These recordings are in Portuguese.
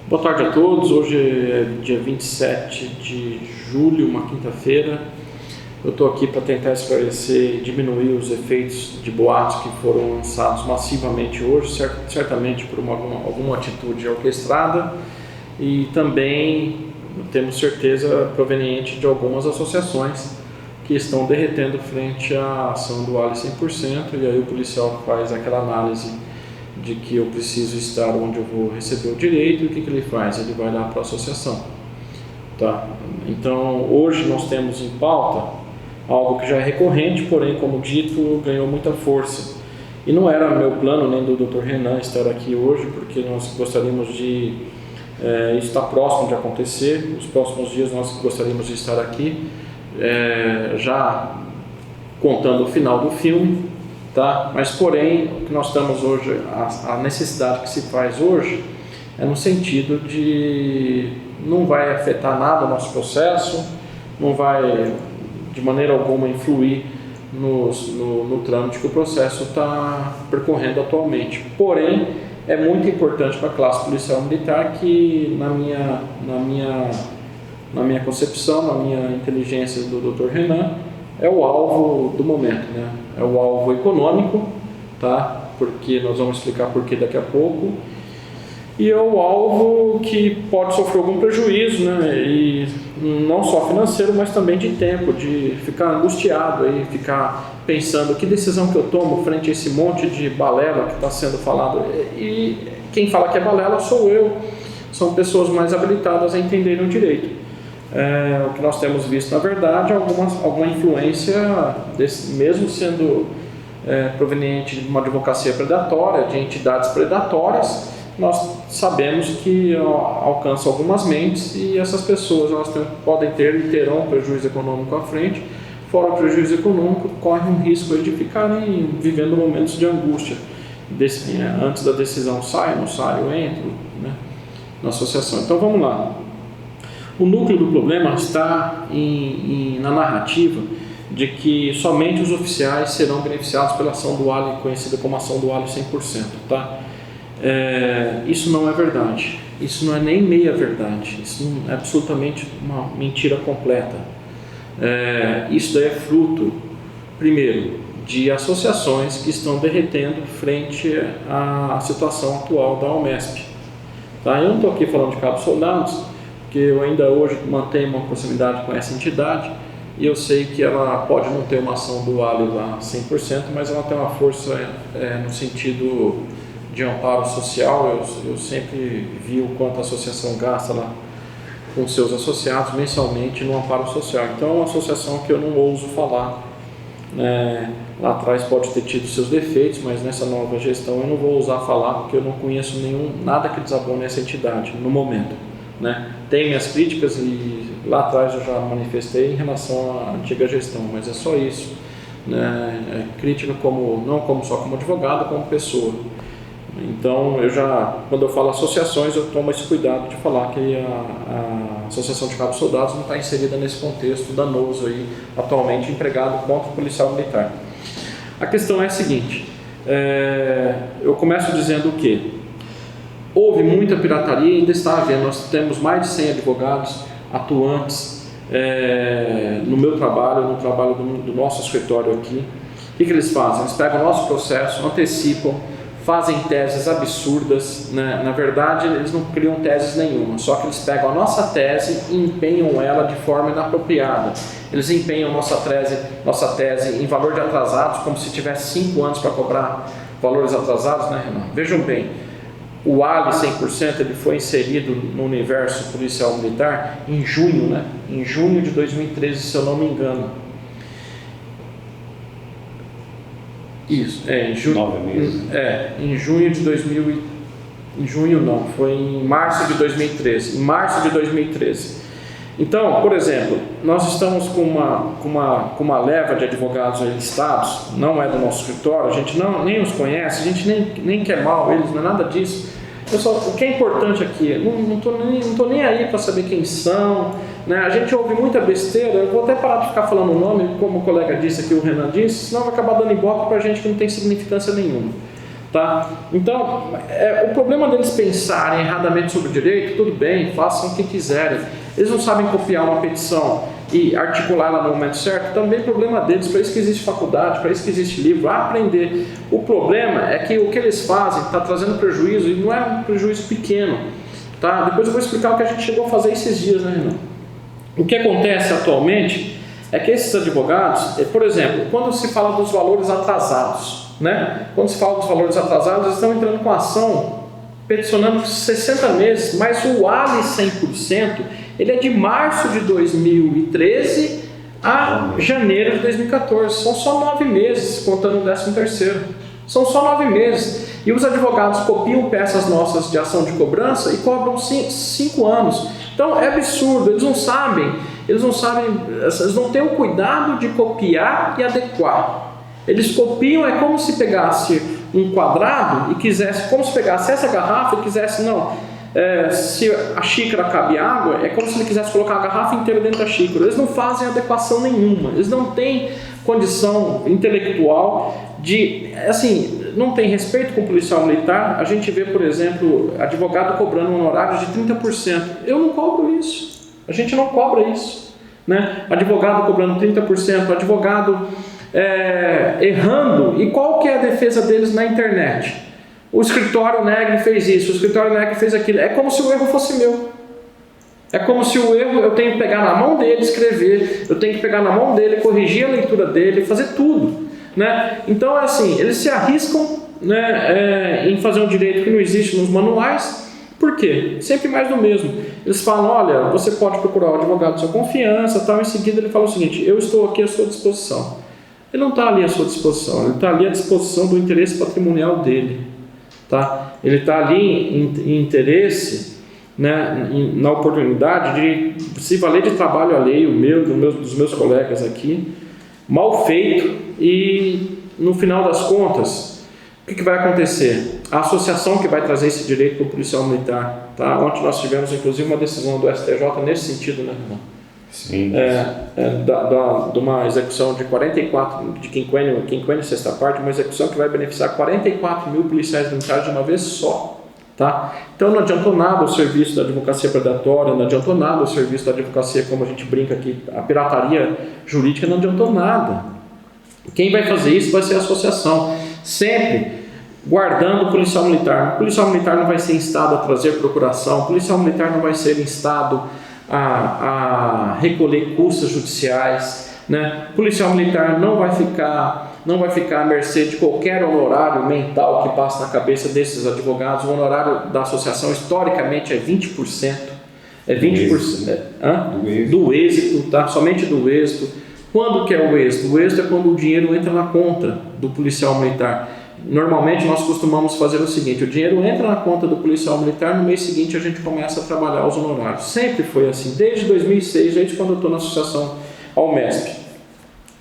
Boa tarde a todos. Hoje é dia 27 de julho, uma quinta-feira. Eu estou aqui para tentar esclarecer e diminuir os efeitos de boatos que foram lançados massivamente hoje, certamente por alguma atitude orquestrada, e também temos certeza proveniente de algumas associações que estão derretendo frente à ação do Ali 100%, e aí o policial faz aquela análise de que eu preciso estar onde eu vou receber o direito, e o que ele faz? Ele vai lá para a associação. Tá? Então, hoje nós temos em pauta algo que já é recorrente, porém, como dito, ganhou muita força. E não era meu plano, nem do Dr. Renan, estar aqui hoje, porque nós gostaríamos de... isso está próximo de acontecer, nos próximos dias nós gostaríamos de estar aqui, já contando o final do filme. Tá? Mas, porém, o que nós estamos hoje, a necessidade que se faz hoje é no sentido de não vai afetar nada o nosso processo, não vai de maneira alguma influir no trâmite que o processo está percorrendo atualmente. Porém, é muito importante para a classe policial militar que, na minha concepção, na minha inteligência do Dr. Renan, é o alvo do momento, né? É o alvo econômico, tá? Porque nós vamos explicar por que daqui a pouco. E é o alvo que pode sofrer algum prejuízo, né? E não só financeiro, mas também de tempo, de ficar angustiado aí, ficar pensando que decisão que eu tomo frente a esse monte de balela que está sendo falado. E quem fala que é balela sou eu, são pessoas mais habilitadas a entenderem o direito. O que nós temos visto, na verdade, é alguma influência, mesmo sendo proveniente de uma advocacia predatória, de entidades predatórias, nós sabemos que alcança algumas mentes, e essas pessoas podem ter e terão prejuízo econômico à frente. Fora o prejuízo econômico, corre um risco de ficarem vivendo momentos de angústia, antes da decisão: saio, não saio, entro, né, na associação. Então vamos lá. O núcleo do problema está na narrativa de que somente os oficiais serão beneficiados pela ação do Ali, conhecida como ação do Ali 100%. Tá? Isso não é verdade, isso não é nem meia verdade, isso é absolutamente uma mentira completa. Isso daí é fruto, primeiro, de associações que estão derretendo frente à situação atual da Almesp. Tá? Eu não estou aqui falando de cabos soldados, que eu ainda hoje mantenho uma proximidade com essa entidade, e eu sei que ela pode não ter uma ação do Ali lá 100%, mas ela tem uma força no sentido de amparo social. Eu sempre vi o quanto a associação gasta lá com seus associados mensalmente no amparo social. Então é uma associação que eu não ouso falar. Lá atrás pode ter tido seus defeitos, mas nessa nova gestão eu não vou ousar falar, porque eu não conheço nada que desabone essa entidade no momento. Né? Tem minhas críticas, e lá atrás eu já manifestei em relação à antiga gestão, mas é só isso, né? Crítica não só como advogado, como pessoa. Então quando eu falo associações, eu tomo esse cuidado de falar que a Associação de Cabos Soldados não está inserida nesse contexto danoso aí, atualmente empregado contra o policial militar. A questão é a seguinte: eu começo dizendo o quê? Houve muita pirataria e ainda está havendo. Nós temos mais de 100 advogados atuantes no meu trabalho, no trabalho do nosso escritório aqui. O que eles fazem? Eles pegam o nosso processo, antecipam, fazem teses absurdas, né? Na verdade, eles não criam teses nenhuma, só que eles pegam a nossa tese e empenham ela de forma inapropriada. Eles empenham nossa tese em valor de atrasados, como se tivesse 5 anos para cobrar valores atrasados, né, Renan? Vejam bem. O Ali 100% ele foi inserido no universo policial militar em junho, né? Em junho de 2013, se eu não me engano. Isso, em junho. 9 meses. Em junho de 2000. Em junho não, foi em março de 2013. Em março de 2013. Então, por exemplo, nós estamos com uma leva de advogados aí listados, não é do nosso escritório, a gente nem os conhece, a gente nem quer mal eles, não é nada disso. Pessoal, o que é importante aqui, não tô nem aí para saber quem são, né? A gente ouve muita besteira. Eu vou até parar de ficar falando o nome, como o colega disse aqui, o Renan disse, senão vai acabar dando ibope para gente que não tem significância nenhuma. Tá? Então, o problema deles pensarem erradamente sobre o direito, tudo bem, façam o que quiserem. Eles não sabem copiar uma petição e articular ela no momento certo, também é problema deles, para isso que existe faculdade, para isso que existe livro, aprender. O problema é que o que eles fazem está trazendo prejuízo, e não é um prejuízo pequeno. Tá? Depois eu vou explicar o que a gente chegou a fazer esses dias, né, Renan? O que acontece atualmente é que esses advogados, por exemplo, quando se fala dos valores atrasados, né? Quando se fala dos valores atrasados, eles estão entrando com ação peticionando 60 meses, mas o ALI 100%, ele é de março de 2013 a janeiro de 2014. São só 9 meses, contando o 13º. São só 9 meses. E os advogados copiam peças nossas de ação de cobrança e cobram 5 anos. Então é absurdo, eles não sabem, eles não têm o cuidado de copiar e adequar. Eles copiam, é como se pegasse um quadrado e quisesse, como se pegasse essa garrafa e quisesse, se a xícara cabe água, é como se ele quisesse colocar a garrafa inteira dentro da xícara. Eles não fazem adequação nenhuma, eles não têm condição intelectual de, assim, não tem respeito com o policial militar. A gente vê, por exemplo, advogado cobrando um honorário de 30%. Eu não cobro isso, a gente não cobra isso, né? Advogado cobrando 30%, advogado errando. E qual que é a defesa deles na internet? O escritório Negri fez isso, o escritório Negri fez aquilo. É como se o erro fosse meu. É como se o erro eu tenho que pegar na mão dele, escrever, eu tenho que pegar na mão dele, corrigir a leitura dele, fazer tudo, né? Então, assim, eles se arriscam, né, em fazer um direito que não existe nos manuais. Por quê? Sempre mais do mesmo. Eles falam, olha, você pode procurar o advogado de sua confiança, tal. Em seguida ele fala o seguinte, eu estou aqui à sua disposição. Ele não está ali à sua disposição, ele está ali à disposição do interesse patrimonial dele. Tá? Ele está ali em interesse, né, na oportunidade de se valer de trabalho alheio, dos meus colegas aqui, mal feito, e no final das contas, o que vai acontecer? A associação que vai trazer esse direito para o policial militar. Tá? Ontem nós tivemos inclusive uma decisão do STJ nesse sentido, né, irmão? Sim. De uma execução de 44, de quinquênio e sexta parte, uma execução que vai beneficiar 44 mil policiais militares de uma vez só. Tá? Então não adiantou nada o serviço da advocacia predatória, não adiantou nada o serviço da advocacia, como a gente brinca aqui, a pirataria jurídica, não adiantou nada. Quem vai fazer isso vai ser a associação, sempre guardando o policial militar. O policial militar não vai ser instado a trazer procuração, o policial militar não vai ser instado a recolher custas judiciais, né? O policial militar não vai ficar à mercê de qualquer honorário mental que passa na cabeça desses advogados. O honorário da associação historicamente é 20%. É 20% do êxito, tá? Somente do êxito. Quando que é o êxito? O êxito é quando o dinheiro entra na conta do policial militar. Normalmente nós costumamos fazer o seguinte, o dinheiro entra na conta do policial militar, no mês seguinte a gente começa a trabalhar os honorários. Sempre foi assim, desde 2006, desde quando eu estou na associação Almesp.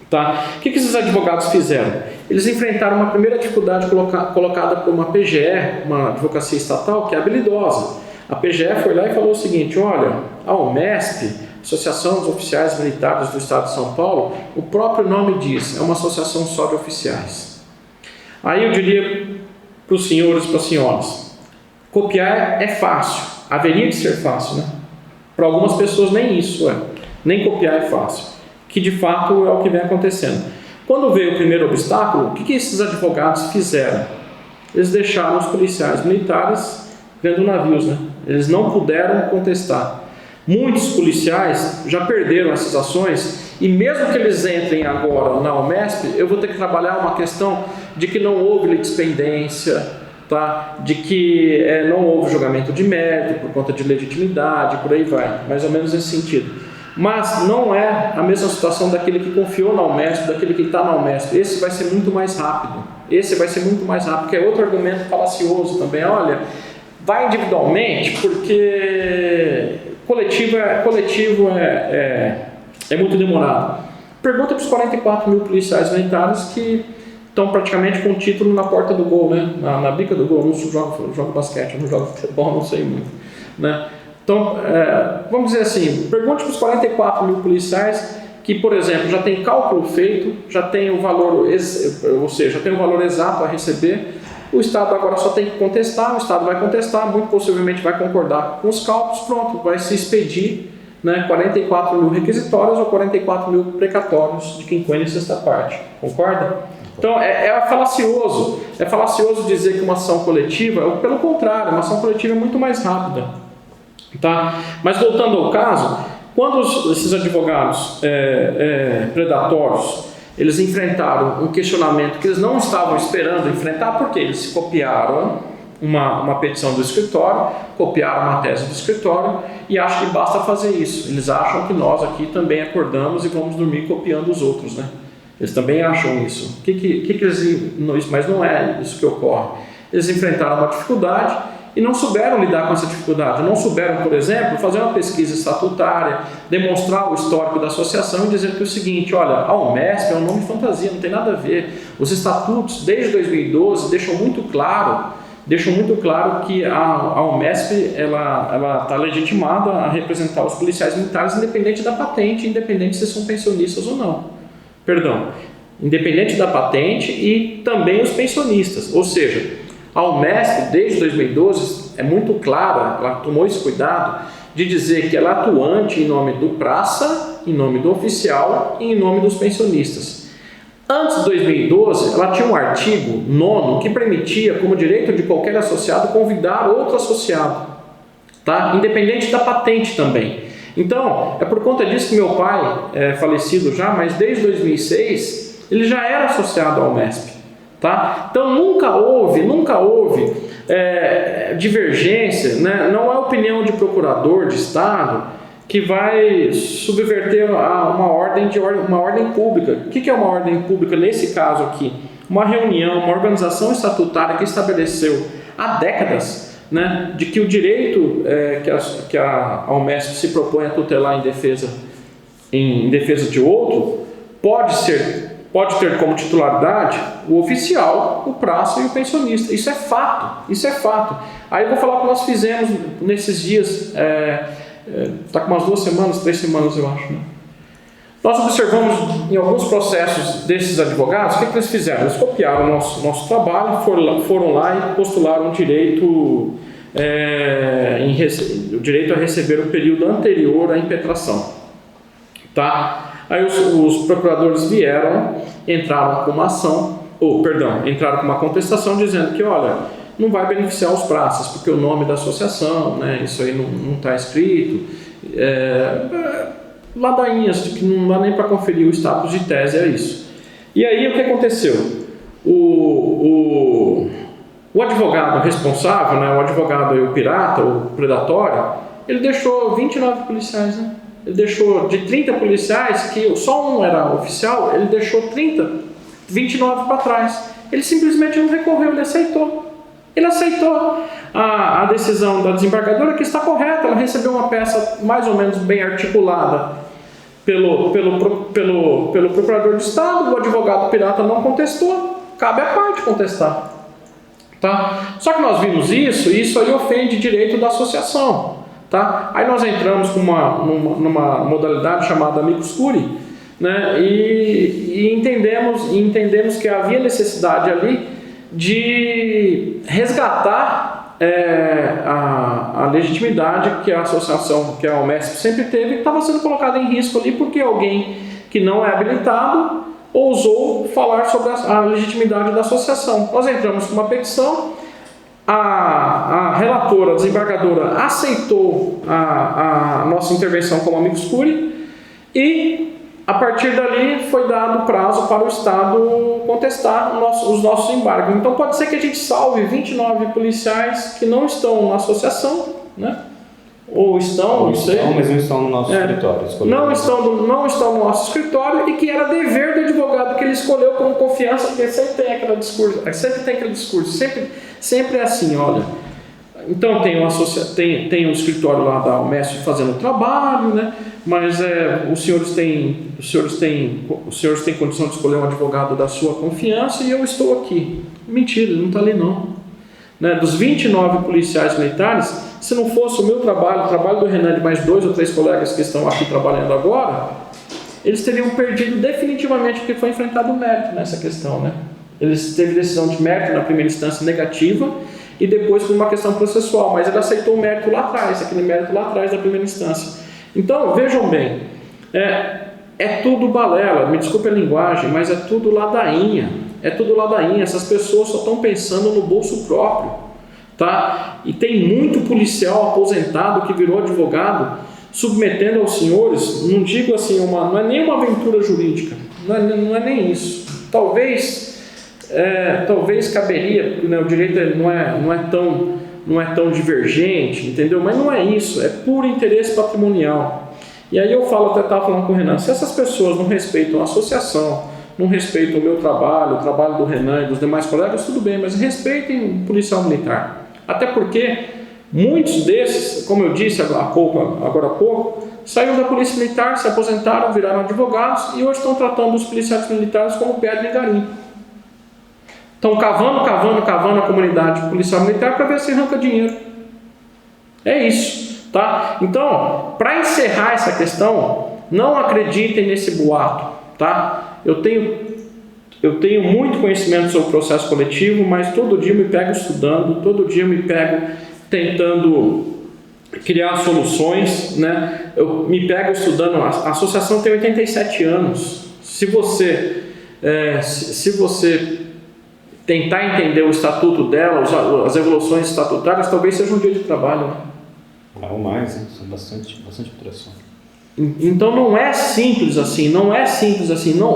Tá? O que esses advogados fizeram? Eles enfrentaram uma primeira dificuldade colocada por uma PGE, uma advocacia estatal, que é habilidosa. A PGE foi lá e falou o seguinte, olha, a Almesp, Associação dos Oficiais Militares do Estado de São Paulo, o próprio nome diz, é uma associação só de oficiais. Aí eu diria para os senhores e para as senhoras, copiar é fácil, haveria de ser fácil, né? Para algumas pessoas nem isso nem copiar é fácil, que de fato é o que vem acontecendo. Quando veio o primeiro obstáculo, o que esses advogados fizeram? Eles deixaram os policiais militares vendo navios, né? Eles não puderam contestar. Muitos policiais já perderam essas ações e mesmo que eles entrem agora na Almesp, eu vou ter que trabalhar uma questão de que não houve litispendência, tá? De que não houve julgamento de mérito por conta de legitimidade, por aí vai, mais ou menos nesse sentido. Mas não é a mesma situação daquele que confiou na Almesp, daquele que está na Almesp. Esse vai ser muito mais rápido, que é outro argumento falacioso também. Olha, vai individualmente porque coletivo é muito demorado. Pergunta para os 44 mil policiais militares que estão praticamente com o título na porta do gol, né? na bica do gol. Eu não jogo basquete, eu não jogo futebol, não sei muito, né? Então, vamos dizer assim, pergunte para os 44 mil policiais que, por exemplo, já tem cálculo feito, já tem o valor, ou seja, já tem o valor exato a receber, O Estado agora só tem que contestar, o Estado vai contestar, muito possivelmente vai concordar com os cálculos, pronto, vai se expedir, né, 44 mil requisitórios ou 44 mil precatórios de quinquênio e sexta parte. Concorda? Então é falacioso dizer que uma ação coletiva, pelo contrário, uma ação coletiva é muito mais rápida. Tá? Mas voltando ao caso, quando esses advogados predatórios, eles enfrentaram um questionamento que eles não estavam esperando enfrentar, porque eles copiaram uma petição do escritório, copiaram uma tese do escritório e acham que basta fazer isso. Eles acham que nós aqui também acordamos e vamos dormir copiando os outros, né? Eles também acham isso. Mas não é isso que ocorre. Eles enfrentaram uma dificuldade e não souberam lidar com essa dificuldade. Não souberam, por exemplo, fazer uma pesquisa estatutária, demonstrar o histórico da associação e dizer que é o seguinte, olha, a UMESP é um nome fantasia, não tem nada a ver. Os estatutos, desde 2012, deixam muito claro que a UMESP está legitimada a representar os policiais militares independente da patente, independente se são pensionistas ou não. Independente da patente e também os pensionistas. Ou seja, a UMESP, desde 2012, é muito clara, ela tomou esse cuidado de dizer que ela é atuante em nome do praça, em nome do oficial e em nome dos pensionistas. Antes de 2012, ela tinha um artigo 9º que permitia, como direito de qualquer associado, convidar outro associado, tá? Independente da patente também. Então, é por conta disso que meu pai é falecido já, mas desde 2006, ele já era associado ao UMESP. Tá? Então nunca houve divergência, né? Não é opinião de procurador de Estado que vai subverter uma ordem pública. O que é uma ordem pública nesse caso aqui? Uma reunião, uma organização estatutária que estabeleceu há décadas, né, de que o direito que a UMESP se propõe a tutelar em defesa de outro pode ter como titularidade o oficial, o praça e o pensionista. Isso é fato. Aí eu vou falar o que nós fizemos nesses dias, está com umas 3 semanas eu acho, né? Nós observamos em alguns processos desses advogados, o que eles fizeram? Eles copiaram o nosso trabalho, foram lá e postularam o direito a receber o período anterior à impetração. Tá? Aí os procuradores entraram com uma contestação dizendo que, olha, não vai beneficiar os praças, porque o nome da associação, né, isso aí não está escrito, ladainhas, que não dá nem para conferir o status de tese, é isso. E aí o que aconteceu? O advogado responsável, né, o advogado o pirata, o predatório, ele deixou 29 policiais, né? Ele deixou de 30 policiais, que só um era oficial, ele deixou 29 para trás. Ele simplesmente não recorreu, ele aceitou. Ele aceitou a decisão da desembargadora, que está correta. Ela recebeu uma peça mais ou menos bem articulada pelo procurador de Estado, o advogado pirata não contestou, cabe à parte contestar. Tá? Só que nós vimos isso, e isso aí ofende direito da associação. Tá? Aí nós entramos numa modalidade chamada amicus curiae, né? e entendemos que havia necessidade ali de resgatar a legitimidade que a associação, que a UMESP sempre teve, estava sendo colocada em risco ali porque alguém que não é habilitado ousou falar sobre a legitimidade da associação. Nós entramos com uma petição. A relatora, a desembargadora, aceitou a nossa intervenção como amicus curiae e, a partir dali, foi dado prazo para o Estado contestar os nossos embargos. Então, pode ser que a gente salve 29 policiais que não estão na associação, né? Ou estão, não sei. Mas não estão no nosso escritório. Não estão no nosso escritório e que era dever do advogado que ele escolheu como confiança, porque sempre tem aquele discurso, sempre é assim, olha. Então tem o escritório lá da UMESP fazendo o trabalho, né? Mas os senhores têm condição de escolher um advogado da sua confiança e eu estou aqui. Mentira, ele não está ali não. Né? Dos 29 policiais militares, se não fosse o meu trabalho, o trabalho do Renan e de mais 2 ou 3 colegas que estão aqui trabalhando agora, eles teriam perdido definitivamente porque foi enfrentado o mérito nessa questão, né? Ele teve decisão de mérito na primeira instância negativa e depois por uma questão processual, mas ele aceitou o mérito lá atrás, aquele mérito lá atrás da primeira instância. Então, vejam bem, é tudo balela, me desculpe a linguagem, mas é tudo ladainha, essas pessoas só estão pensando no bolso próprio, tá? E tem muito policial aposentado que virou advogado, submetendo aos senhores, não digo assim, não é nem uma aventura jurídica, não é nem isso, talvez caberia, porque, né, o direito não é tão divergente, entendeu? Mas não é isso, é puro interesse patrimonial. E aí eu estava falando com o Renan, se essas pessoas não respeitam a associação, não respeitam o meu trabalho, o trabalho do Renan e dos demais colegas, tudo bem, mas respeitem o policial militar. Até porque muitos desses, como eu disse agora há pouco, saíram da polícia militar, se aposentaram, viraram advogados e hoje estão tratando os policiais militares como pedra em garimpo. Estão cavando a comunidade policial militar para ver se arranca dinheiro. É isso, tá? Então, para encerrar essa questão, não acreditem nesse boato, tá? Eu tenho muito conhecimento sobre o processo coletivo, mas todo dia eu me pego estudando, todo dia eu me pego tentando criar soluções, né? Eu me pego estudando. A associação tem 87 anos. Se você tentar entender o estatuto dela, as evoluções estatutárias, talvez seja um dia de trabalho, né? Ou mais, hein? São bastante alteração. Então não é simples assim. Não,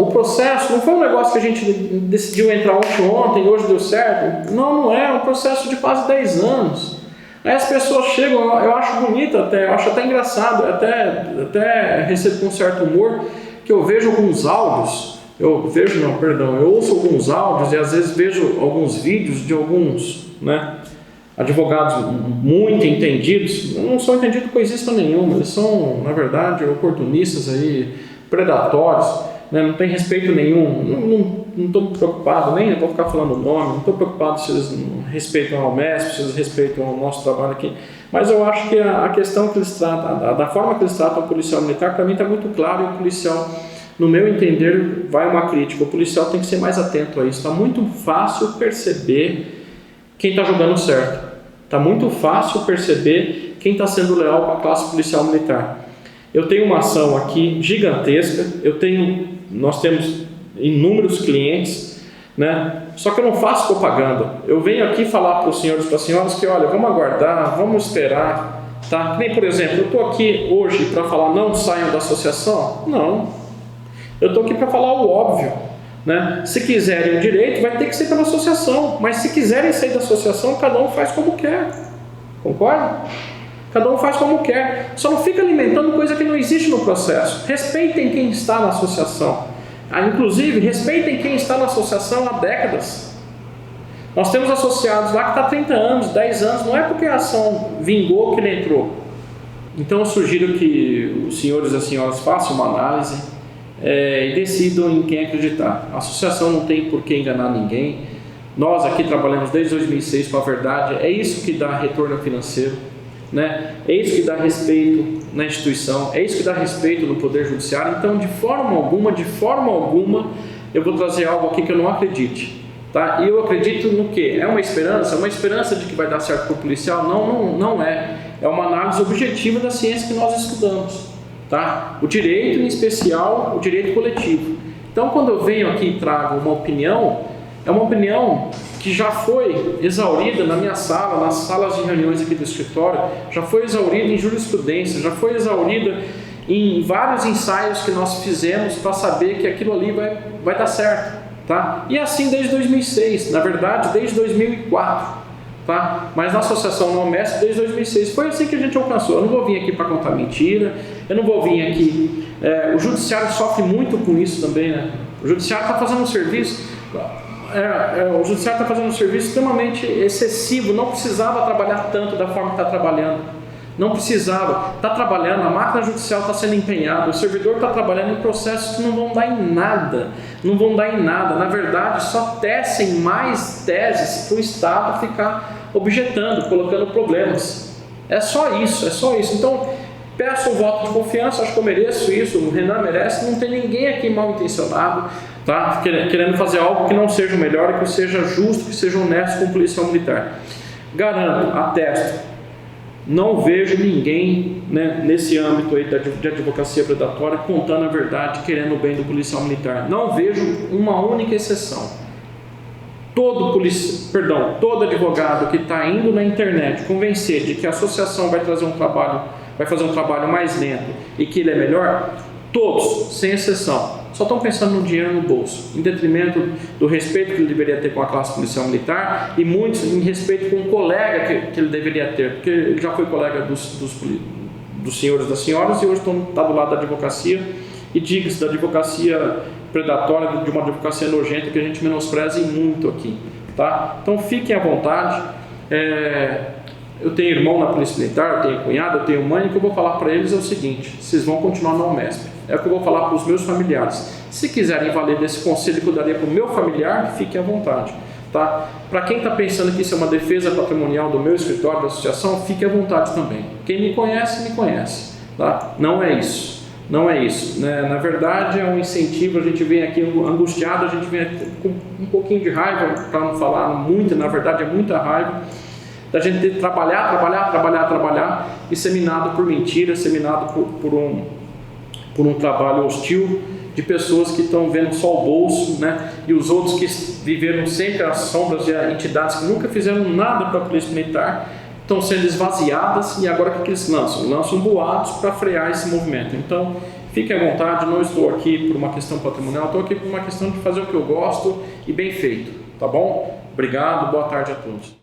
o processo não foi um negócio que a gente decidiu entrar ontem, hoje deu certo. Não é um processo de quase 10 anos. Aí as pessoas chegam, eu acho bonito até, eu acho até engraçado, até recebo com um certo humor, que eu vejo alguns áudios. Eu ouço alguns áudios e às vezes vejo alguns vídeos de alguns, né, advogados muito entendidos. Eu não sou entendido coisista nenhuma, eles são, na verdade, oportunistas aí, predatórios, né, não tem respeito nenhum, não estou preocupado, nem vou ficar falando o nome, não estou preocupado se eles respeitam ao MESP, se eles respeitam o nosso trabalho aqui, mas eu acho que a questão que eles tratam, da forma que eles tratam o policial militar, para mim está muito claro, e o policial, no meu entender, vai uma crítica. O policial tem que ser mais atento a isso. Está muito fácil perceber quem está jogando certo. Está muito fácil perceber quem está sendo leal com a classe policial militar. Eu tenho uma ação aqui gigantesca. Nós temos inúmeros clientes, né? Só que eu não faço propaganda. Eu venho aqui falar para os senhores e para as senhoras que, olha, vamos aguardar, vamos esperar. Tá? Que nem, por exemplo, eu estou aqui hoje para falar não saiam da associação? Não. Eu estou aqui para falar o óbvio, né? Se quiserem o direito, vai ter que ser pela associação, mas se quiserem sair da associação, cada um faz como quer, concorda? Cada um faz como quer, só não fica alimentando coisa que não existe no processo. Respeitem quem está na associação, inclusive respeitem quem está na associação há décadas. Nós temos associados lá que está há 30 anos, 10 anos, não é porque a ação vingou que ele entrou. Então eu sugiro que os senhores e as senhoras façam uma análise e decidam em quem acreditar. A associação não tem por que enganar ninguém. Nós aqui trabalhamos desde 2006 com a verdade. É isso que dá retorno financeiro, né? É isso que dá respeito na instituição, é isso que dá respeito no Poder Judiciário. Então, de forma alguma, eu vou trazer algo aqui que eu não acredite, tá? E eu acredito no quê? É uma esperança de que vai dar certo para o policial? Não é. É uma análise objetiva da ciência que nós estudamos. Tá? O direito, em especial, o direito coletivo. Então, quando eu venho aqui e trago uma opinião, é uma opinião que já foi exaurida na minha sala, nas salas de reuniões aqui do escritório, já foi exaurida em jurisprudência, já foi exaurida em vários ensaios que nós fizemos para saber que aquilo ali vai dar certo. Tá? E assim desde 2006, na verdade, desde 2004. Tá? Mas na associação não MESP desde 2006 foi assim que a gente alcançou. Eu não vou vir aqui para contar mentira, eu não vou vir aqui. O judiciário sofre muito com isso também, né? O judiciário está fazendo um serviço, extremamente excessivo. Não precisava trabalhar tanto da forma que está trabalhando. Não precisava. Está trabalhando, a máquina judicial está sendo empenhada, o servidor está trabalhando em processos que não vão dar em nada. Na verdade, só tecem mais teses para o Estado ficar objetando, colocando problemas. É só isso. Então, peço o voto de confiança, acho que eu mereço isso, o Renan merece, não tem ninguém aqui mal intencionado. tá? Querendo fazer algo que não seja o melhor, que seja justo, que seja honesto com o policial militar. Garanto, atesto, não vejo ninguém, né, nesse âmbito aí de advocacia predatória contando a verdade, querendo o bem do policial militar. Não vejo uma única exceção. Todo advogado que está indo na internet convencer de que a associação vai fazer um trabalho mais lento e que ele é melhor, todos, sem exceção, só estão pensando no dinheiro no bolso, em detrimento do respeito que ele deveria ter com a classe policial militar e muitos em respeito com o colega que ele deveria ter, porque ele já foi colega dos senhores e das senhoras e hoje está do lado da advocacia, e diga-se da advocacia predatória, de uma advocacia nojenta que a gente menospreza muito aqui, tá? Então fiquem à vontade. Eu tenho irmão na polícia militar, eu tenho cunhado, eu tenho mãe, o que eu vou falar para eles é o seguinte: vocês vão continuar na UMESP. É o que eu vou falar para os meus familiares. Se quiserem valer desse conselho que eu daria para o meu familiar, fiquem à vontade, tá? Para quem está pensando que isso é uma defesa patrimonial do meu escritório, da associação, fique à vontade também. Quem me conhece, tá? Não é isso. Não é isso, né? Na verdade é um incentivo. A gente vem aqui angustiado, a gente vem aqui com um pouquinho de raiva, para não falar muito, na verdade é muita raiva, da gente ter que trabalhar e ser minado por mentiras, ser minado por um trabalho hostil de pessoas que estão vendo só o bolso, né? E os outros que viveram sempre às sombras de entidades que nunca fizeram nada para a polícia militar estão sendo esvaziadas, e agora o que eles lançam? Lançam boatos para frear esse movimento. Então, fiquem à vontade, não estou aqui por uma questão patrimonial, estou aqui por uma questão de fazer o que eu gosto e bem feito, tá bom? Obrigado, boa tarde a todos.